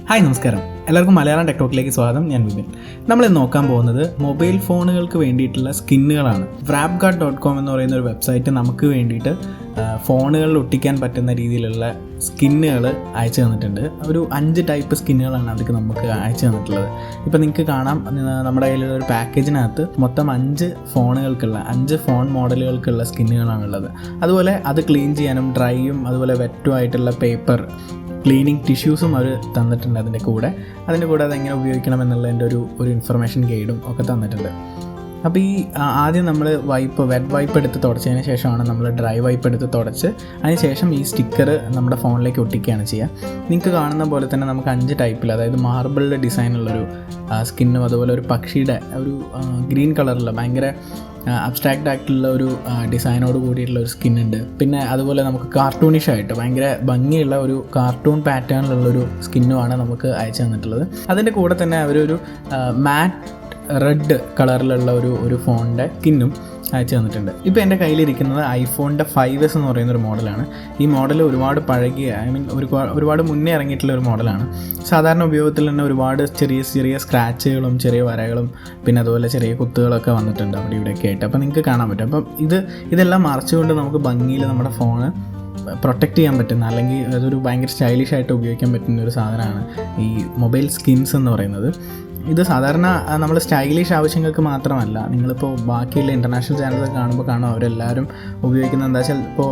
Hi നമസ്കാരം, എല്ലാവർക്കും മലയാളം ടെക്ടോക്കിലേക്ക് സ്വാഗതം. ഞാൻ വിപിൻ. നമ്മളിന്ന് നോക്കാൻ പോകുന്നത് മൊബൈൽ ഫോണുകൾക്ക് വേണ്ടിയിട്ടുള്ള സ്കിന്നുകളാണ്. wrapguard.com എന്ന് പറയുന്ന ഒരു വെബ്സൈറ്റ് നമുക്ക് വേണ്ടിയിട്ട് ഫോണുകളിൽ ഒട്ടിക്കാൻ പറ്റുന്ന രീതിയിലുള്ള സ്കിന്നുകൾ അയച്ചു തന്നിട്ടുണ്ട്. ഒരു 5 ടൈപ്പ് സ്കിന്നുകളാണ് അവർക്ക് നമുക്ക് അയച്ചു തന്നിട്ടുള്ളത്. ഇപ്പോൾ നിങ്ങൾക്ക് കാണാം, നമ്മുടെ കയ്യിലുള്ള ഒരു പാക്കേജിനകത്ത് മൊത്തം 5 ഫോൺ മോഡലുകൾക്കുള്ള സ്കിന്നുകളാണുള്ളത്. അതുപോലെ അത് ക്ലീൻ ചെയ്യാനും ഡ്രൈയും അതുപോലെ വെറ്റും ആയിട്ടുള്ള പേപ്പർ ക്ലീനിങ് ടിഷ്യൂസും അവർ തന്നിട്ടുണ്ട്. അതിൻ്റെ കൂടെ അതെങ്ങനെ ഉപയോഗിക്കണം എന്നുള്ളതിൻ്റെ ഒരു ഇൻഫർമേഷൻ ഗൈഡും ഒക്കെ തന്നിട്ടുണ്ട്. അപ്പോൾ ഈ ആദ്യം നമ്മൾ വെറ്റ് വൈപ്പ് എടുത്ത് തുടച്ചതിന് ശേഷമാണ് നമ്മൾ ഡ്രൈ വൈപ്പ് എടുത്ത് തുടച്ച് അതിന് ശേഷം ഈ സ്റ്റിക്കർ നമ്മുടെ ഫോണിലേക്ക് ഒട്ടിക്കുകയാണ് ചെയ്യുക. നിങ്ങൾക്ക് കാണുന്ന പോലെ തന്നെ നമുക്ക് 5 ടൈപ്പിൽ, അതായത് മാർബിളിൻ്റെ ഡിസൈനുള്ളൊരു സ്കിന്നും അതുപോലെ ഒരു പക്ഷിയുടെ ഒരു ഗ്രീൻ കളറിലുള്ള ഭയങ്കര അബ്സ്ട്രാക്റ്റ് ആയിട്ടുള്ള ഒരു ഡിസൈനോട് കൂടിയിട്ടുള്ള ഒരു സ്കിന്നുണ്ട്. പിന്നെ അതുപോലെ നമുക്ക് കാർട്ടൂണിഷായിട്ട് ഭയങ്കര ഭംഗിയുള്ള ഒരു കാർട്ടൂൺ പാറ്റേണിലുള്ളൊരു സ്കിന്നുമാണ് നമുക്ക് അയച്ചു തന്നിട്ടുള്ളത്. അതിൻ്റെ കൂടെ തന്നെ അവരൊരു മാറ്റ് റെഡ് കളറിലുള്ള ഒരു ഫോണിൻ്റെ സ്കിന്നും അയച്ചു തന്നിട്ടുണ്ട്. ഇപ്പോൾ എൻ്റെ കയ്യിലിരിക്കുന്നത് ഐഫോണിൻ്റെ 5S എന്ന് പറയുന്നൊരു മോഡലാണ്. ഈ മോഡൽ ഒരുപാട് പഴകിയ, ഒരുപാട് മുന്നേ ഇറങ്ങിയിട്ടുള്ള ഒരു മോഡലാണ്. സാധാരണ ഉപയോഗത്തിൽ തന്നെ ഒരുപാട് ചെറിയ സ്ക്രാച്ചുകളും ചെറിയ വരകളും പിന്നെ അതുപോലെ ചെറിയ കുത്തുകളൊക്കെ വന്നിട്ടുണ്ട് അവിടെ ഇവിടെയൊക്കെ ആയിട്ട്. അപ്പോൾ നിങ്ങൾക്ക് കാണാൻ പറ്റും. അപ്പം ഇതെല്ലാം മറച്ചുകൊണ്ട് നമുക്ക് ഭംഗിയിൽ നമ്മുടെ ഫോണ് പ്രൊട്ടക്റ്റ് ചെയ്യാൻ പറ്റുന്ന, അല്ലെങ്കിൽ അതൊരു ഭയങ്കര സ്റ്റൈലിഷായിട്ട് ഉപയോഗിക്കാൻ പറ്റുന്ന ഒരു സാധനമാണ് ഈ മൊബൈൽ സ്കിൻസ് എന്ന് പറയുന്നത്. ഇത് സാധാരണ നമ്മൾ സ്റ്റൈലിഷ് ആവശ്യങ്ങൾക്ക് മാത്രമല്ല, നിങ്ങളിപ്പോൾ ബാക്കിയുള്ള ഇൻ്റർനാഷണൽ ചാനലൊക്കെ കാണുമ്പോൾ അവരെല്ലാവരും ഉപയോഗിക്കുന്നത് എന്താ വെച്ചാൽ, ഇപ്പോൾ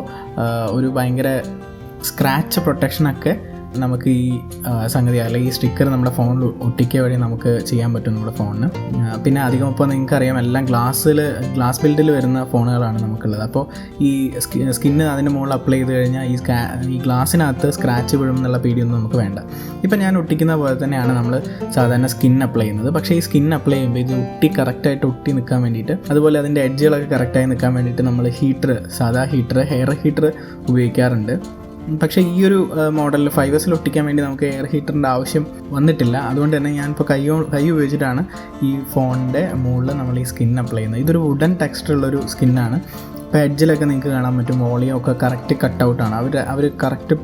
ഒരു ഭയങ്കര സ്ക്രാച്ച് പ്രൊട്ടക്ഷനൊക്കെ നമുക്ക് ഈ സംഗതി അല്ലെങ്കിൽ ഈ സ്റ്റിക്കർ നമ്മുടെ ഫോണിൽ ഒട്ടിക്കുക വഴി നമുക്ക് ചെയ്യാൻ പറ്റും നമ്മുടെ ഫോണിന്. പിന്നെ അധികം ഇപ്പോൾ നിങ്ങൾക്കറിയാം, എല്ലാം ഗ്ലാസ് ബിൽഡിൽ വരുന്ന ഫോണുകളാണ് നമുക്കുള്ളത്. അപ്പോൾ ഈ സ്കിന്ന് അതിൻ്റെ മുകളിൽ അപ്ലൈ ചെയ്ത് കഴിഞ്ഞാൽ ഈ ഗ്ലാസ്സിനകത്ത് സ്ക്രാച്ച് വീഴും എന്നുള്ള പേടിയൊന്നും നമുക്ക് വേണ്ട. ഇപ്പം ഞാൻ ഒട്ടിക്കുന്ന പോലെ തന്നെയാണ് നമ്മൾ സാധാരണ സ്കിൻ അപ്ലൈ ചെയ്യുന്നത്. പക്ഷേ ഈ സ്കിൻ അപ്ലൈ ചെയ്യുമ്പോൾ ഇത് കറക്റ്റായിട്ട് ഒട്ടി നിൽക്കാൻ വേണ്ടിയിട്ട്, അതുപോലെ അതിൻ്റെ എഡ്ജുകളൊക്കെ കറക്റ്റായി നിൽക്കാൻ വേണ്ടിയിട്ട് നമ്മൾ സാധാ ഹെയർ ഹീറ്റർ ഉപയോഗിക്കാറുണ്ട്. പക്ഷേ ഈ ഒരു മോഡലിൽ 5S ഒട്ടിക്കാൻ വേണ്ടി നമുക്ക് എയർ ഹീറ്ററിൻ്റെ ആവശ്യം വന്നിട്ടില്ല. അതുകൊണ്ട് തന്നെ ഞാനിപ്പോൾ കൈ ഉപയോഗിച്ചിട്ടാണ് ഈ ഫോണിൻ്റെ മുകളിൽ നമ്മൾ ഈ സ്കിൻ അപ്ലൈ ചെയ്യുന്നത്. ഇതൊരു വുഡൻ ടെക്സ്ചറുള്ളൊരു സ്കിന്നാണ്. ഇപ്പോൾ എഡ്ജിലൊക്കെ നിങ്ങൾക്ക് കാണാൻ പറ്റും, വോളിയൊക്കെ കറക്റ്റ് കട്ടൗട്ടാണ്. അവർ കറക്റ്റ്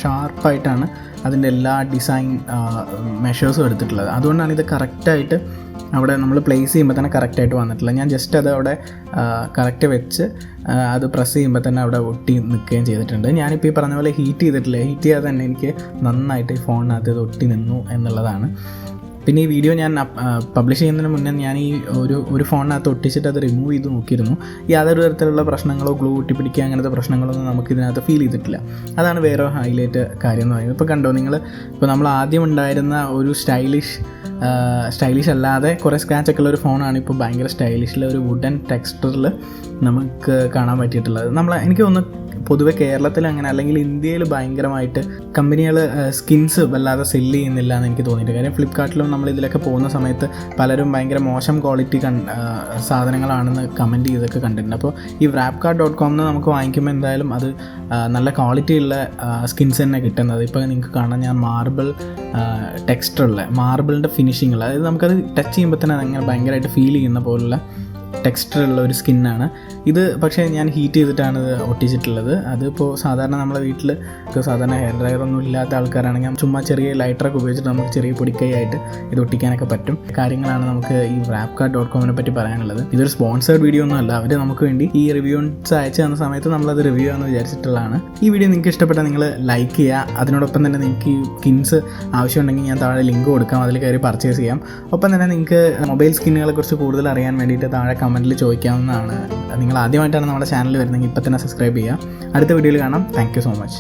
ഷാർപ്പായിട്ടാണ് അതിൻ്റെ എല്ലാ ഡിസൈൻ മെഷേഴ്സും എടുത്തിട്ടുള്ളത്. അതുകൊണ്ടാണ് ഇത് കറക്റ്റായിട്ട് അവിടെ നമ്മൾ പ്ലേസ് ചെയ്യുമ്പോൾ തന്നെ കറക്റ്റായിട്ട് വന്നിട്ടില്ല. ഞാൻ ജസ്റ്റ് അത് അവിടെ കറക്റ്റ് വെച്ച് അത് പ്രസ് ചെയ്യുമ്പോൾ തന്നെ അവിടെ ഒട്ടി നിൽക്കുകയും ചെയ്തിട്ടുണ്ട്. ഞാനിപ്പോൾ ഈ പറഞ്ഞ പോലെ ഹീറ്റ് ചെയ്യാതെ തന്നെ എനിക്ക് നന്നായിട്ട് ഈ ഫോണിനകത്ത് ഇത് ഒട്ടി നിന്നു എന്നുള്ളതാണ്. പിന്നെ ഈ വീഡിയോ ഞാൻ പബ്ലിഷ് ചെയ്യുന്നതിന് മുന്നേ ഞാൻ ഈ ഒരു ഫോണിനകത്ത് ഒട്ടിച്ചിട്ട് അത് റിമൂവ് ചെയ്ത് നോക്കിയിരുന്നു. യാതൊരു തരത്തിലുള്ള പ്രശ്നങ്ങളോ ഗ്ലൂ ഒട്ടിപ്പിടിക്കുക അങ്ങനത്തെ പ്രശ്നങ്ങളൊന്നും നമുക്ക് ഇതിനകത്ത് ഫീൽ ചെയ്തിട്ടില്ല. അതാണ് വേറെ ഹൈലൈറ്റ് കാര്യം എന്ന് പറയുന്നത്. ഇപ്പോൾ കണ്ടോ നിങ്ങൾ, ഇപ്പോൾ നമ്മൾ ആദ്യം ഉണ്ടായിരുന്ന ഒരു സ്റ്റൈലിഷ് അല്ലാതെ കുറേ സ്ക്രാച്ചൊക്കെ ഉള്ള ഒരു ഫോണാണ് ഇപ്പോൾ ഭയങ്കര സ്റ്റൈലിഷിൽ ഒരു വുഡൻ ടെക്സ്ചറിൽ നമുക്ക് കാണാൻ പറ്റിയിട്ടുള്ളത്. എനിക്ക് തോന്നുന്നു പൊതുവെ കേരളത്തിൽ അങ്ങനെ, അല്ലെങ്കിൽ ഇന്ത്യയിൽ ഭയങ്കരമായിട്ട് കമ്പനികൾ സ്കിൻസ് വല്ലാതെ സെല്ല് ചെയ്യുന്നില്ല എന്ന് എനിക്ക് തോന്നിയിട്ട്. കാര്യം ഫ്ലിപ്കാർട്ടിലും നമ്മൾ ഇതിലൊക്കെ പോകുന്ന സമയത്ത് പലരും ഭയങ്കര മോശം ക്വാളിറ്റി സാധനങ്ങളാണെന്ന് കമൻറ്റ് ചെയ്തൊക്കെ കണ്ടിട്ടുണ്ട്. അപ്പോൾ ഈ wrapguard.com നമുക്ക് വാങ്ങിക്കുമ്പോൾ എന്തായാലും അത് നല്ല ക്വാളിറ്റിയുള്ള സ്കിൻസ് തന്നെ കിട്ടുന്നത്. ഇപ്പോൾ നിങ്ങൾക്ക് കാണാൻ ഞാൻ മാർബിളിൻ്റെ ഫിനിഷിങ്ങുള്ള, അതായത് നമുക്കത് ടച്ച് ചെയ്യുമ്പോൾ തന്നെ അങ്ങനെ ഭയങ്കരമായിട്ട് ഫീൽ ചെയ്യുന്ന പോലുള്ള ടെക്സ്ചറുള്ള ഒരു സ്കിന്നാണ് ഇത്. പക്ഷേ ഞാൻ ഹീറ്റ് ചെയ്തിട്ടാണ് ഇത് ഒട്ടിച്ചിട്ടുള്ളത്. അതിപ്പോൾ സാധാരണ നമ്മളെ വീട്ടിൽ സാധാരണ ഹെയർ ഡ്രയറൊന്നും ഇല്ലാത്ത ആൾക്കാരാണെങ്കിൽ ചുമ്മാ ചെറിയ ലൈറ്ററൊക്കെ ഉപയോഗിച്ചിട്ട് നമുക്ക് ചെറിയ പൊടിക്കൈയായിട്ട് ഇത് ഒട്ടിക്കാനൊക്കെ പറ്റും. കാര്യങ്ങളാണ് നമുക്ക് ഈ wrapguard.com പറ്റി പറയാനുള്ളത്. ഇതൊരു സ്പോൺസേർഡ് വീഡിയോ ഒന്നും അല്ല, അവർ നമുക്ക് വേണ്ടി ഈ റിവ്യൂസ് അയച്ചു തന്ന സമയത്ത് നമ്മളത് റിവ്യൂ ആണെന്ന് വിചാരിച്ചിട്ടുള്ളതാണ്. ഈ വീഡിയോ നിങ്ങൾക്ക് ഇഷ്ടപ്പെട്ടാൽ നിങ്ങൾ ലൈക്ക് ചെയ്യുക. അതിനോടൊപ്പം തന്നെ നിങ്ങൾക്ക് ഈ സ്കിൻസ് ആവശ്യമുണ്ടെങ്കിൽ ഞാൻ താഴെ ലിങ്ക് കൊടുക്കാം, അതിൽ കയറി പർച്ചേസ് ചെയ്യാം. ഒപ്പം തന്നെ നിങ്ങൾക്ക് മൊബൈൽ സ്കിന്നുകളെ കുറിച്ച് കൂടുതൽ അറിയാൻ വേണ്ടിയിട്ട് താഴെ കമൻറ്റിൽ ചോദിക്കാവുന്നതാണ്. നിങ്ങൾ ആദ്യമായിട്ടാണ് നമ്മുടെ ചാനൽ വരുന്നതെങ്കിൽ ഇപ്പോൾ തന്നെ സബ്സ്ക്രൈബ് ചെയ്യുക. അടുത്ത വീഡിയോയിൽ കാണാം. Thank you so much.